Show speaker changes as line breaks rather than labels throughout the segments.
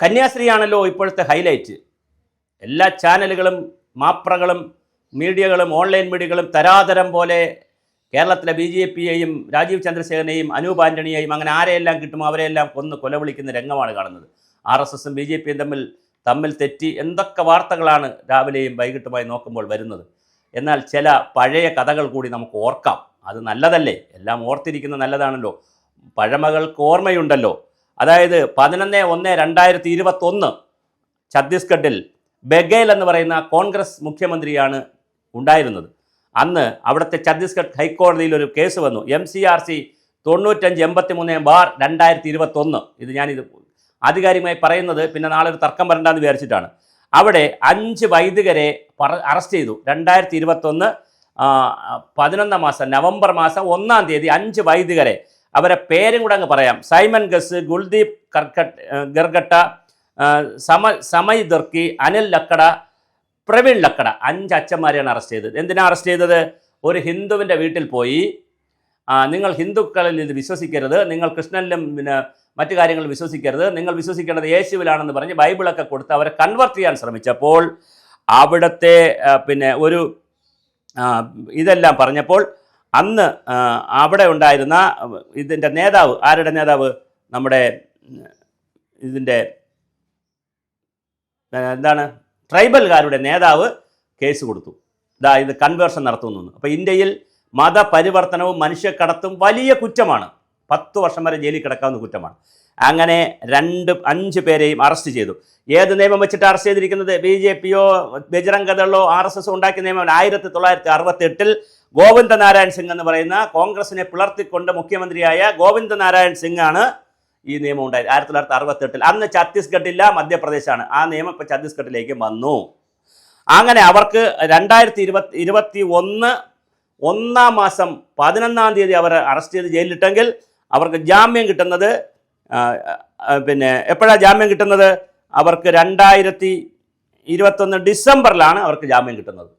കന്യാസ്ത്രീയാണല്ലോ ഇപ്പോഴത്തെ ഹൈലൈറ്റ്. എല്ലാ ചാനലുകളും മാപ്രകളും മീഡിയകളും ഓൺലൈൻ മീഡിയകളും തരാതരം പോലെ കേരളത്തിലെ BJPയെയും രാജീവ് ചന്ദ്രശേഖരനെയും അനൂപ് ആൻ്റണിയെയും അങ്ങനെ ആരെയെല്ലാം കിട്ടുമോ അവരെല്ലാം കൊന്ന് കൊലവിളിക്കുന്ന രംഗമാണ് കാണുന്നത്. RSSും BJPയും തമ്മിൽ തെറ്റി എന്തൊക്കെ വാർത്തകളാണ് രാവിലെയും വൈകിട്ടുമായി നോക്കുമ്പോൾ വരുന്നത്. എന്നാൽ ചില പഴയ കഥകൾ കൂടി നമുക്ക് ഓർക്കാം. അത് നല്ലതല്ലേ? എല്ലാം ഓർത്തിരിക്കുന്നത് നല്ലതാണല്ലോ. പഴമകൾക്ക് ഓർമ്മയുണ്ടല്ലോ. അതായത് 11/1/2021 ഛത്തീസ്ഗഡിൽ ബഗേൽ എന്ന് പറയുന്ന കോൺഗ്രസ് മുഖ്യമന്ത്രിയാണ് ഉണ്ടായിരുന്നത്. അന്ന് അവിടുത്തെ ഛത്തീസ്ഗഡ് ഹൈക്കോടതിയിൽ ഒരു കേസ് വന്നു. MCRC 9583/2021. ഞാനിത് ആധികാരികമായി പറയുന്നത് പിന്നെ നാളെ ഒരു തർക്കം വരണ്ടെന്ന് വിചാരിച്ചിട്ടാണ്. അവിടെ 5 വൈദികരെ അറസ്റ്റ് ചെയ്തു. 2021 11 മാസം നവംബർ മാസം 1-ാം തീയതി 5 വൈദികരെ, അവരെ പേരും കൂടെ അങ്ങ് പറയാം: സൈമൺ ഗസ്, ഗുൽദീപ് ഗർഗട്ട, സമയ് ദുർക്കി, അനിൽ ലക്കട, പ്രവീൺ ലക്കട, 5 അച്ഛന്മാരെയാണ് അറസ്റ്റ് ചെയ്തത്. എന്തിനാണ് അറസ്റ്റ് ചെയ്തത്? ഒരു ഹിന്ദുവിൻ്റെ വീട്ടിൽ പോയി നിങ്ങൾ ഹിന്ദുക്കളിൽ ഇത് വിശ്വസിക്കരുത്, നിങ്ങൾ കൃഷ്ണനിലും മറ്റു കാര്യങ്ങൾ വിശ്വസിക്കരുത്, നിങ്ങൾ വിശ്വസിക്കേണ്ടത് യേശുവിലാണെന്ന് പറഞ്ഞ് ബൈബിളൊക്കെ കൊടുത്ത് അവരെ കൺവെർട്ട് ചെയ്യാൻ ശ്രമിച്ചപ്പോൾ അവിടുത്തെ ഒരു ഇതെല്ലാം പറഞ്ഞപ്പോൾ അന്ന് അവിടെ ഉണ്ടായിരുന്ന ഇതിൻ്റെ നേതാവ്, ആരുടെ നേതാവ്? നമ്മുടെ ഇതിൻ്റെ ട്രൈബൽകാരുടെ നേതാവ് കേസ് കൊടുത്തു. ഇത് കൺവേർഷൻ നടത്തുന്നു. അപ്പോൾ ഇന്ത്യയിൽ മതപരിവർത്തനവും മനുഷ്യക്കടത്തും വലിയ കുറ്റമാണ്. 10 വർഷം വരെ ജയിലിൽ കിടക്കാവുന്ന കുറ്റമാണ്. അങ്ങനെ 5 പേരെയും അറസ്റ്റ് ചെയ്തു. ഏത് നിയമം വെച്ചിട്ട് അറസ്റ്റ് ചെയ്തിരിക്കുന്നത്? BJPയോ ബജറംഗ് ദളോ RSSോ ഉണ്ടാക്കിയ നിയമമാണ്. 1968 ഗോവിന്ദ നാരായൺ സിംഗ് എന്ന് പറയുന്ന കോൺഗ്രസിനെ പിളർത്തിക്കൊണ്ട് മുഖ്യമന്ത്രിയായ ഗോവിന്ദ നാരായൺ സിംഗ് ആണ് ഈ നിയമം ഉണ്ടായത്. 1968. അന്ന് ഛത്തീസ്ഗഡില്ല, മധ്യപ്രദേശാണ്. ആ നിയമം ഇപ്പോൾ ഛത്തീസ്ഗഡിലേക്ക് വന്നു. അങ്ങനെ അവർക്ക് 2021 1-ാം മാസം 11-ാം തീയതി അവർ അറസ്റ്റ് ചെയ്ത് ജയിലിലിട്ടെങ്കിൽ അവർക്ക് ജാമ്യം കിട്ടുന്നത് എപ്പോഴാണ് ജാമ്യം കിട്ടുന്നത്? അവർക്ക് 2021 ഡിസംബറിലാണ് അവർക്ക് ജാമ്യം കിട്ടുന്നത്.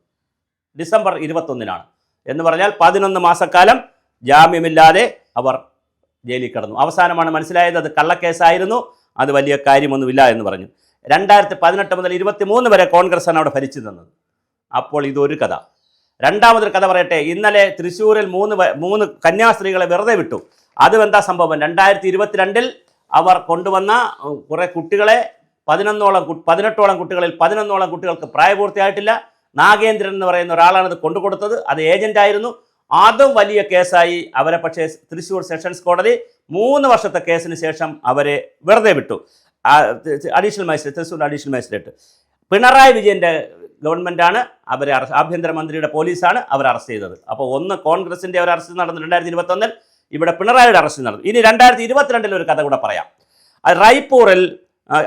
ഡിസംബർ 21-നാണ്. എന്ന് പറഞ്ഞാൽ 11 മാസക്കാലം ജാമ്യമില്ലാതെ അവർ ജയിലിൽ കിടന്നു. അവസാനമാണ് മനസ്സിലായത് അത് കള്ളക്കേസായിരുന്നു, അത് വലിയ കാര്യമൊന്നുമില്ല എന്ന് പറഞ്ഞു. 2018 മുതൽ 23 വരെ കോൺഗ്രസ്സാണ് അവിടെ ഭരിച്ചു തന്നത്. അപ്പോൾ ഇതൊരു കഥ. രണ്ടാമതൊരു കഥ പറയട്ടെ. ഇന്നലെ തൃശ്ശൂരിൽ 3 കന്യാസ്ത്രീകളെ വെറുതെ വിട്ടു. അതും എന്താ സംഭവം? 2022 അവർ കൊണ്ടുവന്ന കുറേ കുട്ടികളെ 18ഓളം കുട്ടികളിൽ 11ഓളം കുട്ടികൾക്ക് പ്രായപൂർത്തിയായിട്ടില്ല. നാഗേന്ദ്രൻ എന്ന് പറയുന്ന ഒരാളാണ് ഇത് കൊണ്ടുകൊടുത്തത്. അത് ഏജൻ്റായിരുന്നു. അതും വലിയ കേസായി. അവരെ പക്ഷേ തൃശ്ശൂർ സെഷൻസ് കോടതി 3 വർഷത്തെ കേസിന് ശേഷം അവരെ വെറുതെ വിട്ടു. തൃശ്ശൂർ അഡീഷണൽ മജിസ്ട്രേറ്റ് പിണറായി വിജയൻ്റെ ഗവൺമെൻറ്റാണ് അവരെ ആഭ്യന്തരമന്ത്രിയുടെ പോലീസാണ് അവർ അറസ്റ്റ് ചെയ്തത്. അപ്പോൾ ഒന്ന് കോൺഗ്രസിൻ്റെ ഒരു അറസ്റ്റ് നടന്നു 2021, ഇവിടെ പിണറായിയുടെ അറസ്റ്റ് നടന്നു. ഇനി 2022 ഒരു കഥ കൂടെ പറയാം. റൈപ്പൂറിൽ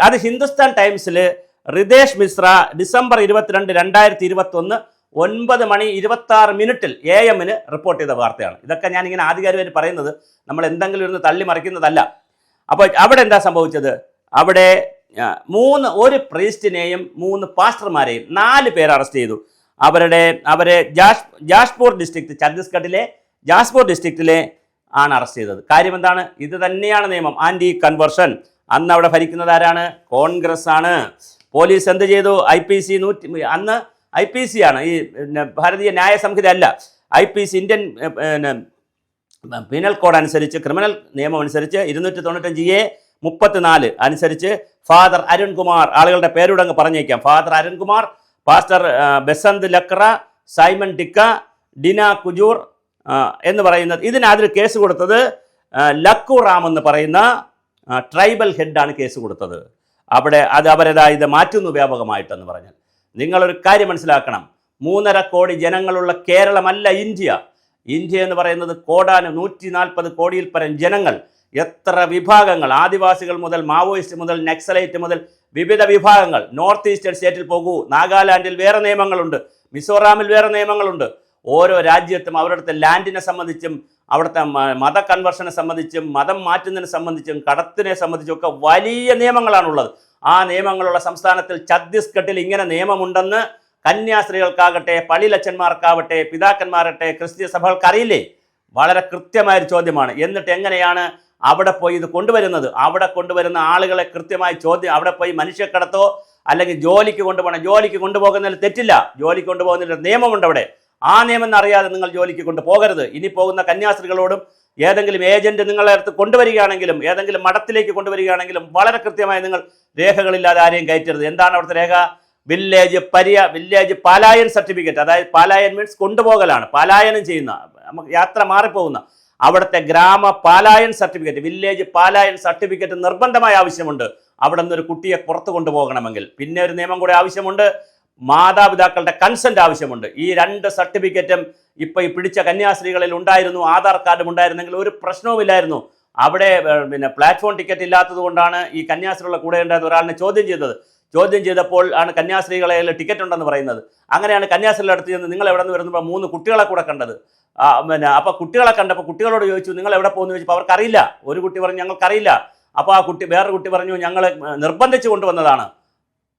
അത് ഹിന്ദുസ്ഥാൻ ടൈംസിൽ Ritesh Mishra December 22, 2021 9:26 AM report ചെയ്ത വാർത്തയാണ്. ഇതൊക്കെ ഞാനിങ്ങനെ ആധികാരികമായിട്ട് പറയുന്നത്, നമ്മൾ എന്തെങ്കിലും ഇരുന്ന് തള്ളി മറിക്കുന്നതല്ല. അപ്പോൾ അവിടെ എന്താ സംഭവിച്ചത്? അവിടെ ഒരു പ്രീസ്റ്റിനെയും 3 പാസ്റ്റർമാരെയും 4 പേര് അറസ്റ്റ് ചെയ്തു. അവരെ ജാഷ്പൂർ ഡിസ്ട്രിക്ട്, ഛത്തീസ്ഗഡിലെ ജാഷ്പൂർ ഡിസ്ട്രിക്റ്റിലെ ആണ് അറസ്റ്റ് ചെയ്തത്. കാര്യം എന്താണ്? ഇത് തന്നെയാണ് നിയമം, ആൻറ്റി കൺവേർഷൻ. അന്ന് അവിടെ ഭരിക്കുന്നത് ആരാണ്? കോൺഗ്രസ് ആണ്. പോലീസ് എന്ത് ചെയ്തു? IPC അന്ന് IPC ആണ്, ഈ ഭാരതീയ ന്യായ സംഹിത അല്ല. IPC ഇന്ത്യൻ പീനൽ കോഡ് അനുസരിച്ച്, ക്രിമിനൽ നിയമം അനുസരിച്ച് 295A-34 അനുസരിച്ച് ഫാദർ അരുൺകുമാർ, ആളുകളുടെ പേരൂടെ അങ്ങ് പറഞ്ഞേക്കാം, father Arunkumar, pastor Basant Lakra, Simon Tikka, Dina Kujur എന്ന് പറയുന്നത്, അതിൽ കേസ് കൊടുത്തത് ലക്കു റാം എന്ന് പറയുന്ന ട്രൈബൽ ഹെഡാണ് കേസ് കൊടുത്തത്. അവരേതായത് മാറ്റുന്നു വ്യാപകമായിട്ടെന്ന് പറഞ്ഞാൽ. നിങ്ങളൊരു കാര്യം മനസ്സിലാക്കണം, 3.5 കോടി ജനങ്ങളുള്ള കേരളമല്ല ഇന്ത്യ. ഇന്ത്യ എന്ന് പറയുന്നത് 140 കോടിയിൽ പരം ജനങ്ങൾ, എത്ര വിഭാഗങ്ങൾ, ആദിവാസികൾ മുതൽ മാവോയിസ്റ്റ് മുതൽ നക്സലൈറ്റ് മുതൽ വിവിധ വിഭാഗങ്ങൾ. നോർത്ത് ഈസ്റ്റേൺ സ്റ്റേറ്റിൽ പോകൂ, നാഗാലാൻഡിൽ വേറെ നിയമങ്ങളുണ്ട്, മിസോറാമിൽ വേറെ നിയമങ്ങളുണ്ട്. ഓരോ രാജ്യത്തും അവരുടെ ലാൻഡിനെ സംബന്ധിച്ചും അവിടുത്തെ മത കൺവേർഷനെ സംബന്ധിച്ചും മതം മാറ്റുന്നതിനെ സംബന്ധിച്ചും കടത്തിനെ സംബന്ധിച്ചും ഒക്കെ വലിയ നിയമങ്ങളാണുള്ളത്. ആ നിയമങ്ങളുള്ള സംസ്ഥാനത്തിൽ ഛത്തീസ്ഗഡിൽ ഇങ്ങനെ നിയമമുണ്ടെന്ന് കന്യാസ്ത്രീകൾക്കാകട്ടെ, പള്ളിലച്ചന്മാർക്കാവട്ടെ, പിതാക്കന്മാരട്ടെ, ക്രിസ്തീയ സഭകൾക്ക് അറിയില്ലേ? വളരെ കൃത്യമായൊരു ചോദ്യമാണ്. എന്നിട്ട് എങ്ങനെയാണ് അവിടെ പോയി ഇത് കൊണ്ടുവരുന്നത്. അവിടെ കൊണ്ടുവരുന്ന ആളുകളെ കൃത്യമായി ചോദ്യം, അവിടെ പോയി മനുഷ്യക്കടത്തോ അല്ലെങ്കിൽ ജോലിക്ക് കൊണ്ടുപോകണം. ജോലിക്ക് കൊണ്ടുപോകുന്നതിൽ തെറ്റില്ല, ജോലിക്ക് കൊണ്ടുപോകുന്നതിൽ നിയമമുണ്ട് അവിടെ. ആ നിയമം അറിയാതെ നിങ്ങൾ ജോലിക്ക് കൊണ്ടുപോകരുത്. ഇനി പോകുന്ന കന്യാസ്ത്രീകളോടും ഏതെങ്കിലും ഏജന്റ് നിങ്ങളെ അടുത്ത് കൊണ്ടുവരികയാണെങ്കിലും ഏതെങ്കിലും മഠത്തിലേക്ക് കൊണ്ടുവരികയാണെങ്കിലും വളരെ കൃത്യമായി നിങ്ങൾ രേഖകളില്ലാതെ ആരെയും കയറ്റരുത്. എന്താണ് അവിടുത്തെ രേഖ? Village പാലായൻ certificate. അതായത് പാലായൻ മീൻസ് കൊണ്ടുപോകലാണ്, പാലായനം ചെയ്യുന്ന, നമുക്ക് യാത്ര മാറിപ്പോകുന്ന അവിടുത്തെ ഗ്രാമ പാലായൻ സർട്ടിഫിക്കറ്റ്, വില്ലേജ് പാലായൻ സർട്ടിഫിക്കറ്റ് നിർബന്ധമായ ആവശ്യമുണ്ട് അവിടെ നിന്നൊരു കുട്ടിയെ പുറത്തു കൊണ്ടുപോകണമെങ്കിൽ. പിന്നെ ഒരു നിയമം കൂടെ ആവശ്യമുണ്ട്, മാതാപിതാക്കളുടെ കൺസെന്റ് ആവശ്യമുണ്ട്. ഈ 2 സർട്ടിഫിക്കറ്റും ഇപ്പൊ ഈ പിടിച്ച കന്യാസ്ത്രീകളിൽ ഉണ്ടായിരുന്നു. ആധാർ കാർഡും ഉണ്ടായിരുന്നെങ്കിൽ ഒരു പ്രശ്നവുമില്ലായിരുന്നു. അവിടെ പിന്നെ പ്ലാറ്റ്ഫോം ടിക്കറ്റ് ഇല്ലാത്തത് കൊണ്ടാണ് ഈ കന്യാസ്ത്രീകളുടെ കൂടെ ഉണ്ടായിരുന്ന ഒരാളിനെ ചോദ്യം ചെയ്തത്. ചോദ്യം ചെയ്തപ്പോൾ ആണ് കന്യാസ്ത്രീകളെ ടിക്കറ്റ് ഉണ്ടെന്ന് പറയുന്നത്. അങ്ങനെയാണ് കന്യാസ്ത്രീകളുടെ അടുത്ത് ചെന്ന് നിങ്ങൾ എവിടെ നിന്ന് വരുമ്പോൾ 3 കുട്ടികളെ കൂടെ കണ്ടത്. അപ്പോൾ കുട്ടികളെ കണ്ടപ്പോൾ കുട്ടികളോട് ചോദിച്ചു നിങ്ങൾ എവിടെ പോകുന്നു ചോദിച്ചപ്പോൾ അവർക്കറിയില്ല. ഒരു കുട്ടി പറഞ്ഞു ഞങ്ങൾക്കറിയില്ല. അപ്പോൾ വേറൊരു കുട്ടി പറഞ്ഞു ഞങ്ങൾ നിർബന്ധിച്ച് കൊണ്ടുവന്നതാണ്.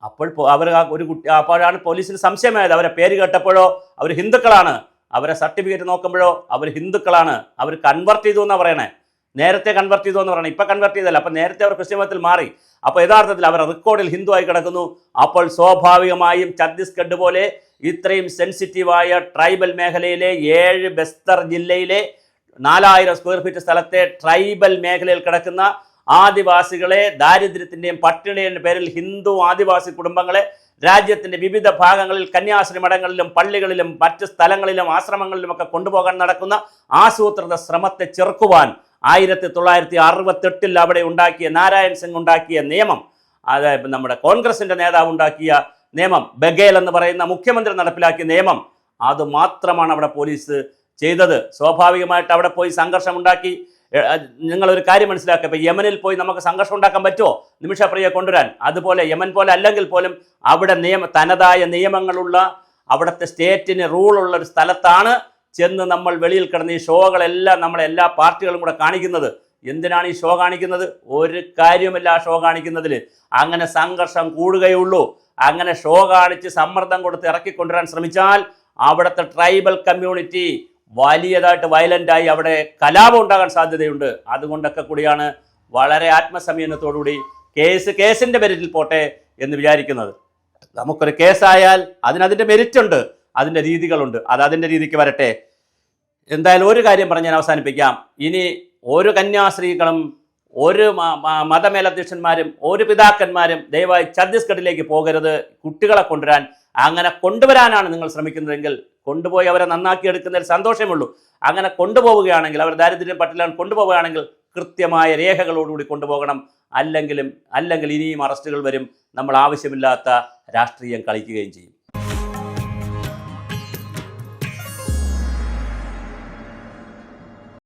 അപ്പോൾ അവർ ഒരു കുട്ടി, അപ്പോഴാണ് പോലീസിന് സംശയമായത്. അവരെ പേര് കേട്ടപ്പോഴോ അവർ ഹിന്ദുക്കളാണ്, അവരെ സർട്ടിഫിക്കറ്റ് നോക്കുമ്പോഴോ അവർ ഹിന്ദുക്കളാണ്. അവർ കൺവെർട്ട് ചെയ്തു എന്നാണ് പറയണേ. നേരത്തെ കൺവെർട്ട് ചെയ്തു എന്ന് പറയണേ, ഇപ്പം കൺവെർട്ട് ചെയ്തല്ല. അപ്പം നേരത്തെ അവർ ക്രിസ്ത്യൻ മതത്തിൽ മാറി. അപ്പോൾ യഥാർത്ഥത്തിൽ അവർ റെക്കോർഡിൽ ഹിന്ദു ആയി കിടക്കുന്നു. അപ്പോൾ സ്വാഭാവികമായും ഛത്തീസ്ഗഡ് പോലെ ഇത്രയും സെൻസിറ്റീവായ ട്രൈബൽ മേഖലയിലെ 7 ബസ്തർ ജില്ലയിലെ 4000 സ്ക്വയർ ഫീറ്റ് സ്ഥലത്തെ ട്രൈബൽ മേഖലയിൽ കിടക്കുന്ന ആദിവാസികളെ ദാരിദ്ര്യത്തിൻ്റെയും പട്ടിണിയുടെ പേരിൽ ഹിന്ദു ആദിവാസി കുടുംബങ്ങളെ രാജ്യത്തിൻ്റെ വിവിധ ഭാഗങ്ങളിൽ കന്യാസ്ത്രീ മഠങ്ങളിലും പള്ളികളിലും മറ്റ് സ്ഥലങ്ങളിലും ആശ്രമങ്ങളിലുമൊക്കെ കൊണ്ടുപോകാൻ നടക്കുന്ന ആസൂത്രിത ശ്രമത്തെ ചെറുക്കുവാൻ 1968 അവിടെ ഉണ്ടാക്കിയ നാരായൺ സിംഗ് ഉണ്ടാക്കിയ നിയമം, അതായത് നമ്മുടെ കോൺഗ്രസിൻ്റെ നേതാവ് ഉണ്ടാക്കിയ നിയമം, ബഗേൽ എന്ന് പറയുന്ന മുഖ്യമന്ത്രി നടപ്പിലാക്കിയ നിയമം, അത് മാത്രമാണ് അവിടെ പോലീസ് ചെയ്തത്. സ്വാഭാവികമായിട്ട് അവിടെ പോയി സംഘർഷം ഉണ്ടാക്കി. നിങ്ങളൊരു കാര്യം മനസ്സിലാക്കുക, ഇപ്പോൾ യമനിൽ പോയി നമുക്ക് സംഘർഷം ഉണ്ടാക്കാൻ പറ്റുമോ നിമിഷപ്രിയ കൊണ്ടുവരാൻ? അതുപോലെ യമൻ പോലെ അല്ലെങ്കിൽ പോലും അവിടെ തനതായ നിയമങ്ങളുള്ള അവിടുത്തെ സ്റ്റേറ്റിന് റൂളുള്ള ഒരു സ്ഥലത്താണ് ചെന്ന് നമ്മൾ വെളിയിൽ കിടന്ന് ഈ ഷോകളെല്ലാം എല്ലാ പാർട്ടികളും കൂടെ കാണിക്കുന്നത്. എന്തിനാണ് ഈ ഷോ കാണിക്കുന്നത്? ഒരു കാര്യവുമില്ല ആ ഷോ കാണിക്കുന്നതിൽ. അങ്ങനെ സംഘർഷം കൂടുകയുള്ളൂ. അങ്ങനെ ഷോ കാണിച്ച് സമ്മർദ്ദം കൊടുത്ത് ഇറക്കിക്കൊണ്ടുവരാൻ ശ്രമിച്ചാൽ അവിടുത്തെ ട്രൈബൽ കമ്മ്യൂണിറ്റി വലിയതായിട്ട് വയലൻ്റായി അവിടെ കലാപം ഉണ്ടാകാൻ സാധ്യതയുണ്ട്. അതുകൊണ്ടൊക്കെ കൂടിയാണ് വളരെ ആത്മസംയമനത്തോടുകൂടി കേസിൻ്റെ മെരിറ്റിൽ പോട്ടെ എന്ന് വിചാരിക്കുന്നത്. നമുക്കൊരു കേസായാൽ അതിൻ്റെ മെരിറ്റ് ഉണ്ട്, അതിൻ്റെ രീതികളുണ്ട്, അതിൻ്റെ രീതിക്ക് വരട്ടെ. എന്തായാലും ഒരു കാര്യം പറഞ്ഞ് ഞാൻ അവസാനിപ്പിക്കാം. ഇനി ഒരു കന്യാസ്ത്രീകളും ഒരു മതമേലധ്യക്ഷന്മാരും ഒരു പിതാക്കന്മാരും ദയവായി ഛത്തീസ്ഗഡിലേക്ക് പോകരുത് കുട്ടികളെ കൊണ്ടുവരാൻ. അങ്ങനെ കൊണ്ടുവരാനാണ് നിങ്ങൾ ശ്രമിക്കുന്നതെങ്കിൽ കൊണ്ടുപോയി അവരെ നന്നാക്കിയെടുക്കുന്നതിൽ സന്തോഷമുള്ളൂ. അങ്ങനെ കൊണ്ടുപോവുകയാണെങ്കിൽ, അവർ ദാരിദ്ര്യം പട്ടിലാണ് കൊണ്ടുപോവുകയാണെങ്കിൽ കൃത്യമായ രേഖകളോടുകൂടി കൊണ്ടുപോകണം. അല്ലെങ്കിൽ ഇനിയും അറസ്റ്റുകൾ വരും. നമ്മൾ ആവശ്യമില്ലാത്ത രാഷ്ട്രീയം കളിക്കുകയും ചെയ്യും.